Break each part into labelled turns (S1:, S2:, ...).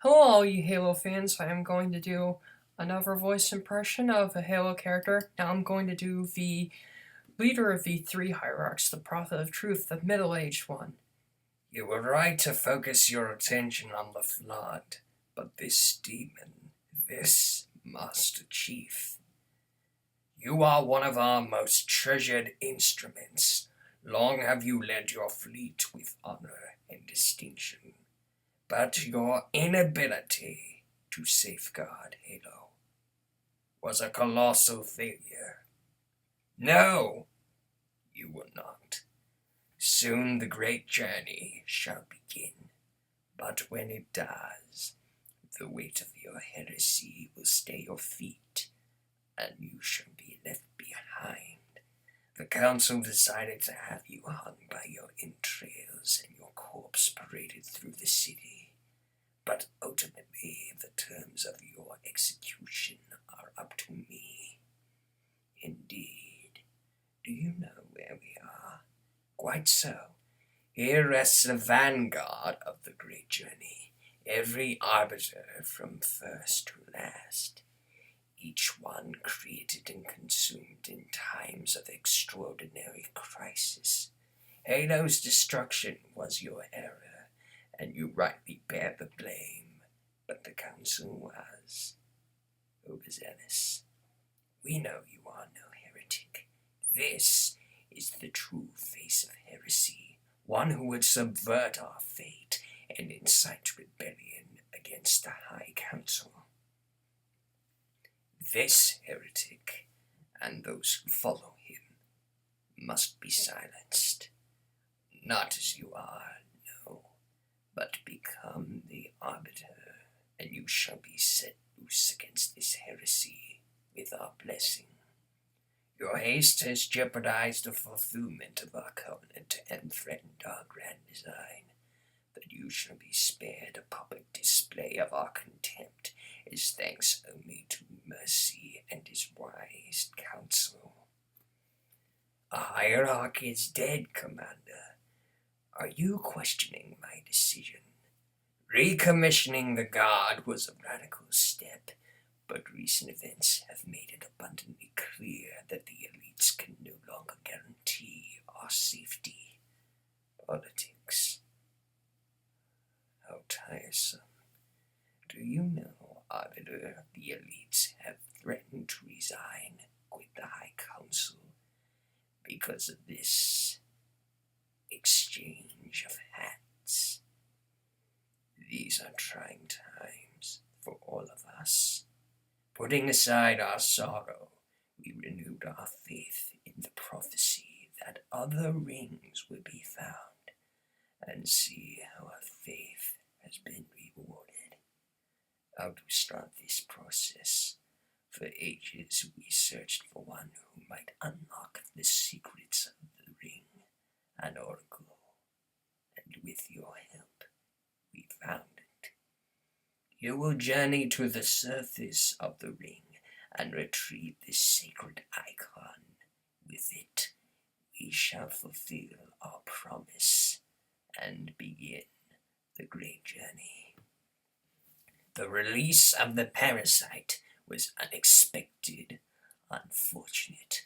S1: Hello, all you Halo fans. I am going to do another voice impression of a Halo character. Now I'm going to do the leader of the three hierarchs, the Prophet of Truth, the middle-aged one.
S2: You were right to focus your attention on the flood, but this demon, this Master Chief, you are one of our most treasured instruments. Long have you led your fleet with honor and distinction, but your inability to safeguard Halo was a colossal failure. No, you will not. Soon the great journey shall begin, but when it does, the weight of your heresy will stay your feet, and you shall be left behind. The council decided to have you hung by your entrails and your corpse paraded through the city, but ultimately the terms of your execution are up to me. Indeed. Do you know where we are? Quite so. Here rests the vanguard of the great journey, every arbiter from first to last, each one created and consumed in times of extraordinary crisis. Halo's destruction was your error, and you rightly bear the blame, but the council was overzealous. We know you are no heretic. This is the true face of heresy, one who would subvert our fate and incite rebellion against the High Council. This heretic, and those who follow him, must be silenced. Not as you are, no, but become the arbiter, and you shall be set loose against this heresy with our blessing. Your haste has jeopardized the fulfillment of our covenant and threatened our grand design, but you shall be spared a public display of our contempt is thanks only to mercy and his wise counsel. A hierarch is dead, Commander. Are you questioning my decision? Recommissioning the guard was a radical step, but recent events have made it abundantly clear that the elites can no longer guarantee our safety. Politics. How tiresome. Do you know, Arbiter, the elites have threatened to resign, quit the High Council, because of this exchange of hats? These are trying times for all of us. Putting aside our sorrow, we renewed our faith in the prophecy that other rings would be found, and see how our faith has been rewarded. How to start this process? For ages we searched for one who might unlock the secrets of the ring, an oracle, and with your help, we found it. You will journey to the surface of the ring and retrieve this sacred icon. With it, we shall fulfill our promise and begin the great journey. The release of the parasite was unexpected, unfortunate,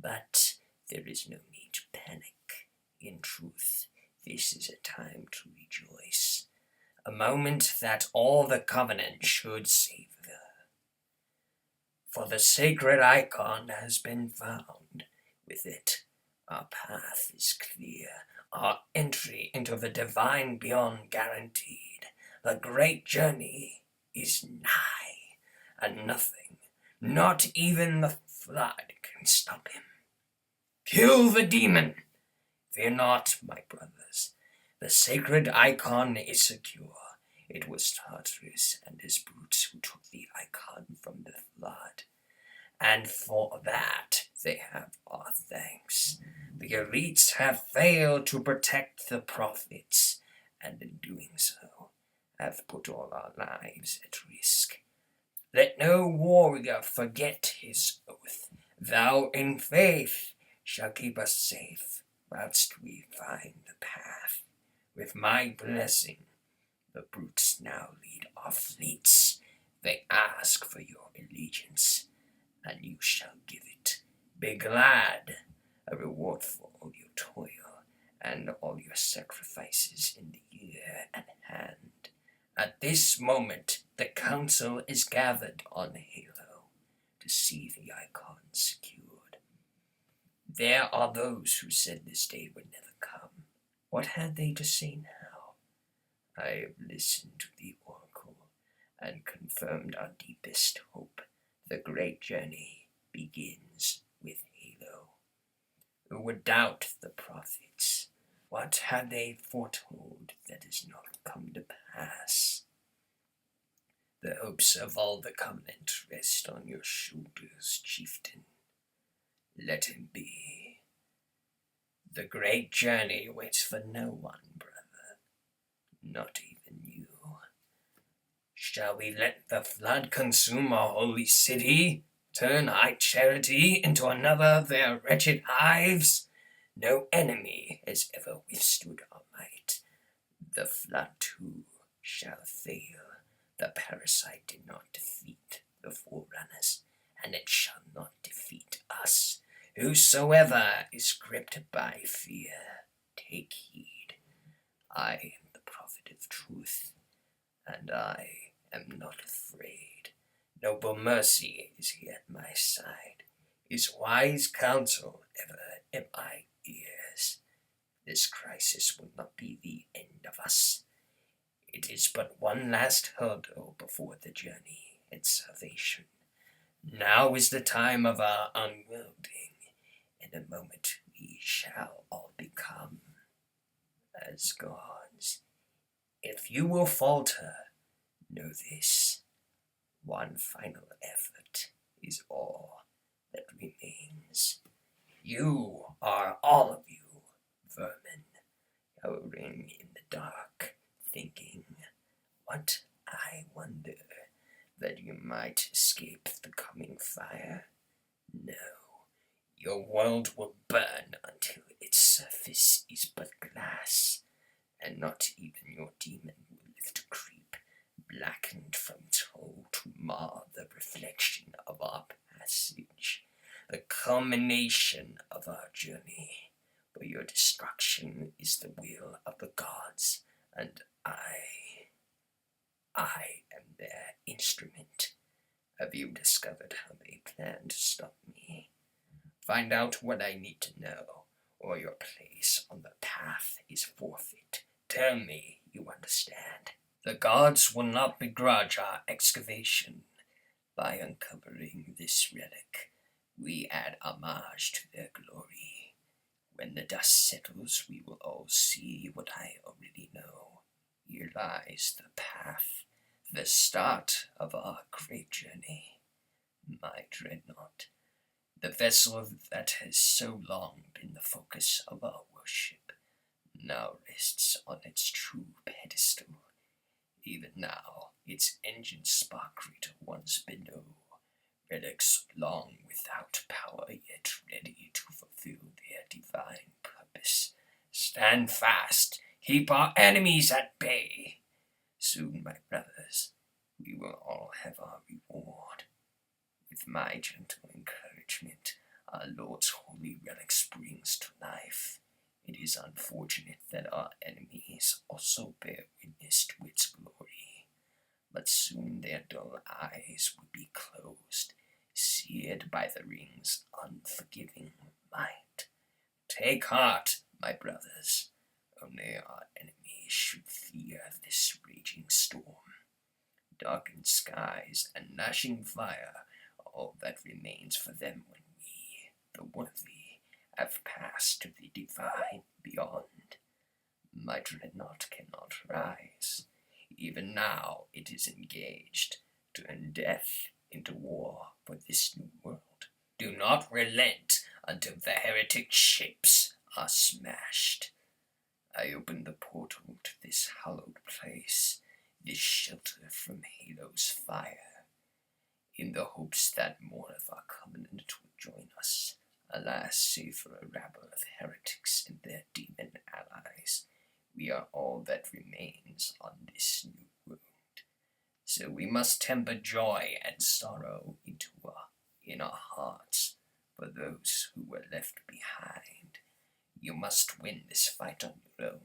S2: but there is no need to panic. In truth, this is a time to rejoice, a moment that all the Covenant should savor. For the sacred icon has been found. With it, our path is clear, our entry into the divine beyond guaranteed. The great journey is nigh, and nothing, not even the flood, can stop him. Kill the demon! Fear not, my brothers. The sacred icon is secure. It was Tartarus and his brutes who took the icon from the flood, and for that they have our thanks. The elites have failed to protect the prophets, and in doing so, have put all our lives at risk. Let no warrior forget his oath. Thou in faith shall keep us safe, whilst we find the path. With my blessing, the brutes now lead our ask for your allegiance, and you shall give it. Be glad, a reward for all your toil and all your sacrifices in the year at hand. At this moment, the council is gathered on Halo to see the icon secured. There are those who said this day would never come. What had they to say now? I have listened to the oracle and confirmed our deepest hope. The great journey begins with Halo. Who would doubt the prophets? What had they foretold that has not come to pass? The hopes of all the covenant rest on your shoulders, chieftain. Let him be. The great journey waits for no one, brother, not even you. Shall we let the flood consume our holy city, turn high charity into another of their wretched hives? No enemy has ever withstood our might. The flood too shall fail. The parasite did not defeat the forerunners, and it shall not defeat us. Whosoever is gripped by fear, take heed. I am the prophet of truth, and I am not afraid. Noble mercy is he at my side. His wise counsel ever in my ears. This crisis will not be the end of us. It is but one last hurdle before the journey and salvation. Now is the time of our unwielding. In a moment we shall all become as gods. If you will falter, know this. One final effort is all that remains. You are all of you vermin, cowering in the dark, thinking, what, I wonder, that you might escape the coming fire? No, your world will burn until its surface is but glass, and not even your demon will live to creep, blackened from toll to mar the reflection of our passage, the culmination of our journey. For your destruction is the will of the gods, and I am their instrument. Have you discovered how they plan to stop me? Find out what I need to know, or your place on the path is forfeit. Tell me you understand. The gods will not begrudge our excavation. By uncovering this relic, we add homage to their glory. When the dust settles, we will all see what I already know. Here lies the path, the start of our great journey. My dreadnought, the vessel that has so long been the focus of our worship, now rests on its true pedestal. Even now, its engines spark greater ones below, relics long without power, yet ready to fulfill their divine purpose. Stand fast, keep our enemies at bay. Soon, my brothers, we will all have our reward. With my gentle encouragement, our Lord's holy relic springs to life. It is unfortunate that our enemies also bear witness to its glory, but soon their dull eyes will be closed, seared by the ring's unforgiving might. Take heart, my brothers. Only our enemies should fear this raging storm. Darkened skies and gnashing fire are all that remains for them when we, the worthy, have passed to the divine beyond. My dreadnought cannot rise. Even now it is engaged to turn death into war for this new world. Do not relent until the heretic ships are smashed. I open the portal to this hallowed place, this shelter from Halo's fire, in the hopes that more of our covenant will join us. Alas, save for a rabble of heretics and their demon allies, we are all that remains on this new world. So we must temper joy and sorrow in our hearts for those who were left behind. You must win this fight on your own.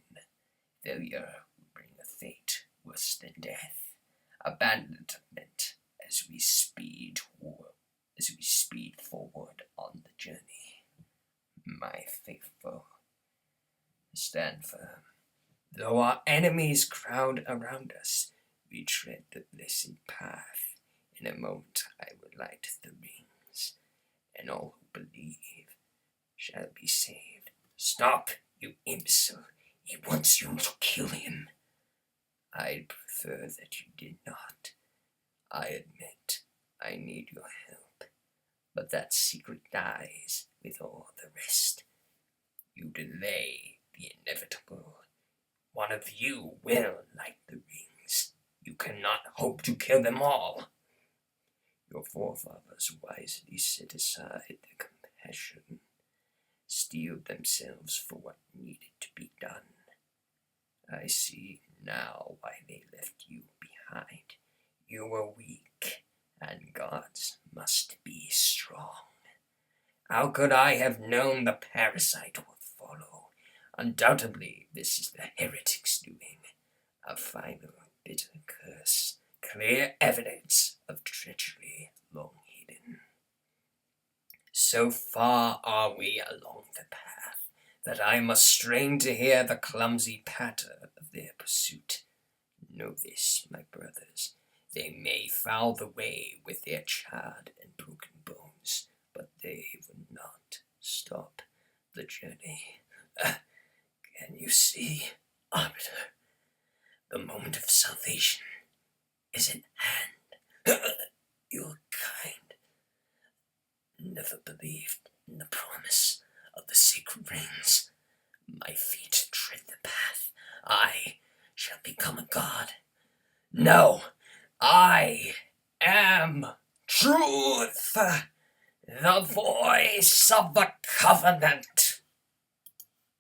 S2: Failure will bring a fate worse than death, abandonment as we speed forward on the journey. My faithful, stand firm. Though our enemies crowd around us, we tread the blessed path. In a moment I will light the rings, and all who believe shall be saved. Stop, you imbecile. He wants you to kill him. I'd prefer that you did not. I admit I need your help, but that secret dies with all the rest. You delay the inevitable. One of you will light the rings. You cannot hope to kill them all. Your forefathers wisely set aside their compassion, steeled themselves for what needed to be done. I see now why they left you behind. You were weak, and gods must be strong. How could I have known the parasite would follow? Undoubtedly, this is the heretic's doing. A final bitter curse, clear evidence of treachery long hidden. So far are we along the path that I must strain to hear the clumsy patter of their pursuit. Know this, my brothers, they may foul the way with their charred and broken bones, but they will not stop the journey. Can you see, Arbiter? The moment of salvation is at hand. Your kind never believed in the promise of the sacred rings. My feet tread the path. I shall become a god. No, I am truth, the voice of the covenant.